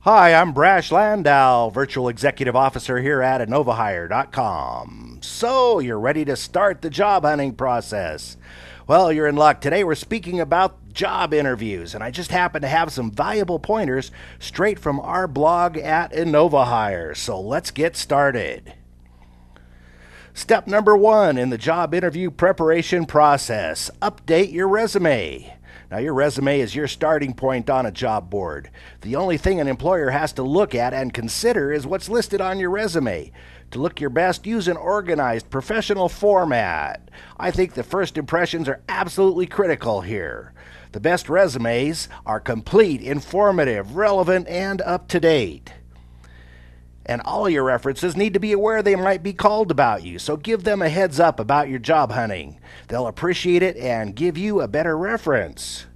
Hi, I'm Brash Landau, Virtual Executive Officer here at InovaHire.com. So, you're ready to start the job hunting process. Well, you're in luck. Today we're speaking about job interviews, and I just happen to have some valuable pointers straight from our blog at InovaHire. So, let's get started. Step number 1 in the job interview preparation process: update your resume. Now, your resume is your starting point on a job board. The only thing an employer has to look at and consider is what's listed on your resume. To look your best, use an organized, professional format. I think the first impressions are absolutely critical here. The best resumes are complete, informative, relevant, and up to date. And all your references need to be aware they might be called about you, so give them a heads up about your job hunting. They'll appreciate it and give you a better reference.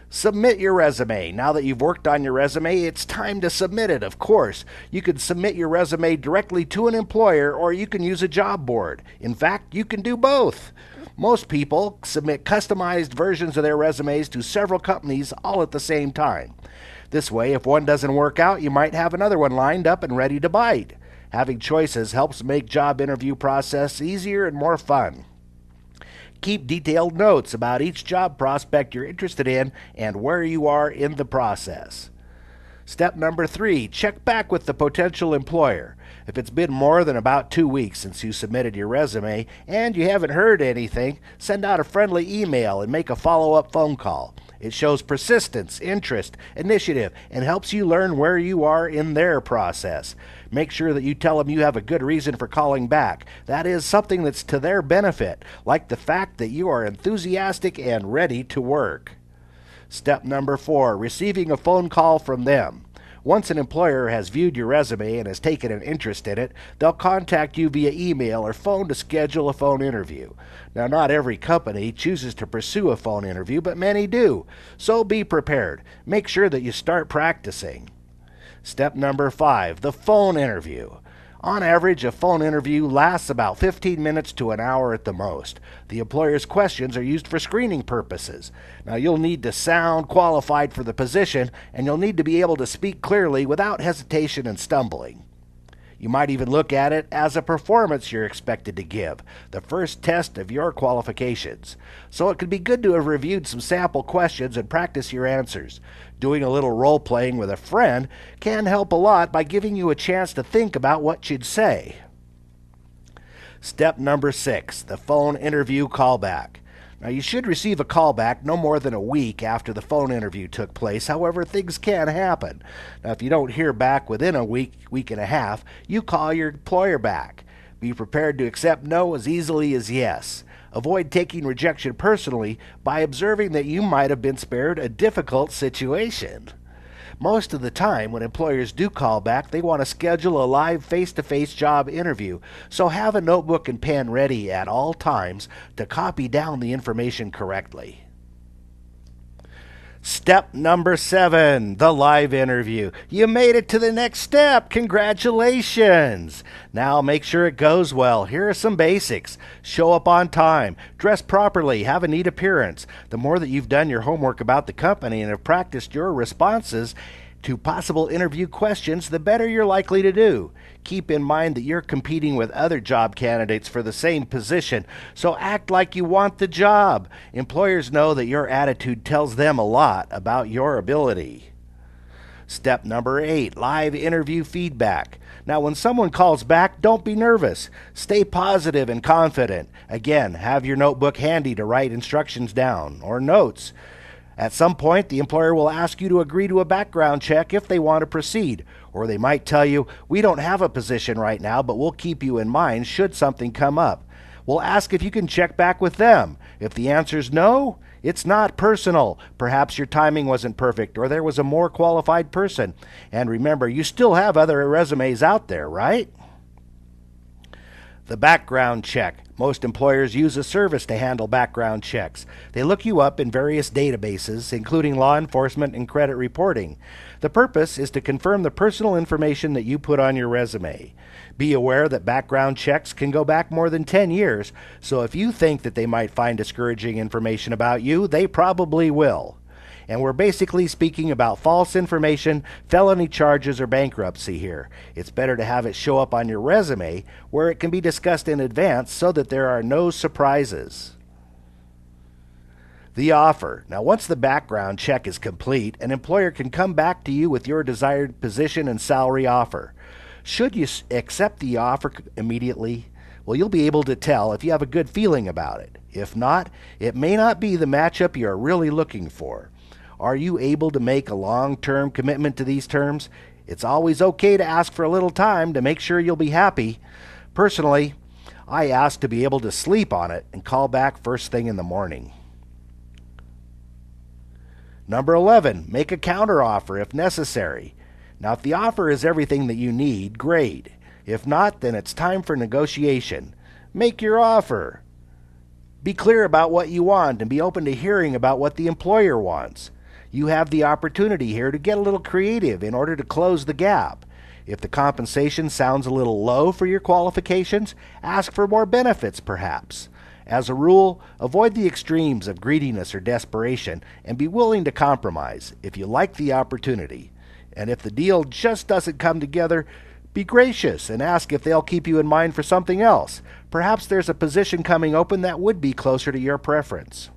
Submit your resume. Now that you've worked on your resume, it's time to submit it, of course. You can submit your resume directly to an employer, or you can use a job board. In fact, you can do both. Most people submit customized versions of their resumes to several companies all at the same time. This way, if one doesn't work out, you might have another one lined up and ready to bite. Having choices helps make job interview process easier and more fun. Keep detailed notes about each job prospect you're interested in and where you are in the process. Step number 3, check back with the potential employer. If it's been more than about 2 weeks since you submitted your resume and you haven't heard anything, send out a friendly email and make a follow-up phone call. It shows persistence, interest, initiative, and helps you learn where you are in their process. Make sure that you tell them you have a good reason for calling back. That is something that's to their benefit, like the fact that you are enthusiastic and ready to work. Step number 4, receiving a phone call from them. Once an employer has viewed your resume and has taken an interest in it, they'll contact you via email or phone to schedule a phone interview. Now, not every company chooses to pursue a phone interview, but many do. So be prepared. Make sure that you start practicing. Step number 5, the phone interview. On average, a phone interview lasts about 15 minutes to an hour at the most. The employer's questions are used for screening purposes. Now, you'll need to sound qualified for the position, and you'll need to be able to speak clearly without hesitation and stumbling. You might even look at it as a performance you're expected to give, the first test of your qualifications. So it could be good to have reviewed some sample questions and practice your answers. Doing a little role-playing with a friend can help a lot by giving you a chance to think about what you'd say. Step number 6, the phone interview callback. Now, you should receive a callback no more than a week after the phone interview took place. However, things can happen. Now, if you don't hear back within a week and a half, you call your employer back. Be prepared to accept no as easily as yes. Avoid taking rejection personally by observing that you might have been spared a difficult situation. Most of the time, when employers do call back, they want to schedule a live face-to-face job interview, so have a notebook and pen ready at all times to copy down the information correctly. Step number 7, the live interview. You made it to the next step. Congratulations! Now make sure it goes well. Here are some basics. Show up on time. Dress properly. Have a neat appearance. The more that you've done your homework about the company and have practiced your responses to possible interview questions, the better you're likely to do. Keep in mind that you're competing with other job candidates for the same position, so act like you want the job. Employers know that your attitude tells them a lot about your ability. Step number 8, live interview feedback. Now, when someone calls back, don't be nervous. Stay positive and confident. Again, have your notebook handy to write instructions down or notes. At some point, the employer will ask you to agree to a background check if they want to proceed, or they might tell you, we don't have a position right now, but we'll keep you in mind should something come up. We'll ask if you can check back with them. If the answer's no, it's not personal. Perhaps your timing wasn't perfect, or there was a more qualified person. And remember, you still have other resumes out there, right? The background check. Most employers use a service to handle background checks. They look you up in various databases, including law enforcement and credit reporting. The purpose is to confirm the personal information that you put on your resume. Be aware that background checks can go back more than 10 years, so if you think that they might find discouraging information about you, they probably will. And we're basically speaking about false information, felony charges, or bankruptcy here. It's better to have it show up on your resume where it can be discussed in advance so that there are no surprises. The offer. Now, once the background check is complete, an employer can come back to you with your desired position and salary offer. Should you accept the offer immediately? Well, you'll be able to tell if you have a good feeling about it. If not, it may not be the matchup you're really looking for. Are you able to make a long-term commitment to these terms? It's always okay to ask for a little time to make sure you'll be happy. Personally, I ask to be able to sleep on it and call back first thing in the morning. Number 11, make a counteroffer if necessary. Now, if the offer is everything that you need, great. If not, then it's time for negotiation. Make your offer. Be clear about what you want and be open to hearing about what the employer wants. You have the opportunity here to get a little creative in order to close the gap. If the compensation sounds a little low for your qualifications, ask for more benefits perhaps. As a rule, avoid the extremes of greediness or desperation and be willing to compromise if you like the opportunity. And if the deal just doesn't come together, be gracious and ask if they'll keep you in mind for something else. Perhaps there's a position coming open that would be closer to your preference.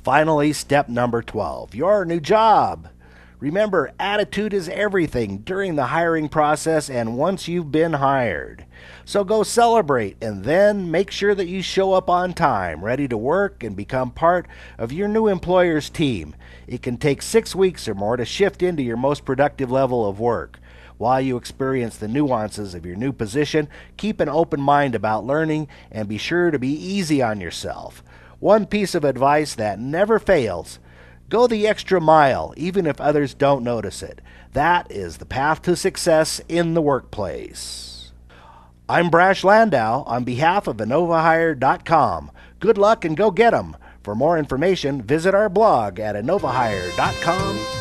Finally, step number 12, your new job. Remember, attitude is everything during the hiring process and once you've been hired. So go celebrate and then make sure that you show up on time, ready to work and become part of your new employer's team. It can take 6 weeks or more to shift into your most productive level of work. While you experience the nuances of your new position, keep an open mind about learning and be sure to be easy on yourself. One piece of advice that never fails: go the extra mile, even if others don't notice it. That is the path to success in the workplace. I'm Brash Landau on behalf of InovaHire.com. Good luck and go get 'em. For more information, visit our blog at InovaHire.com.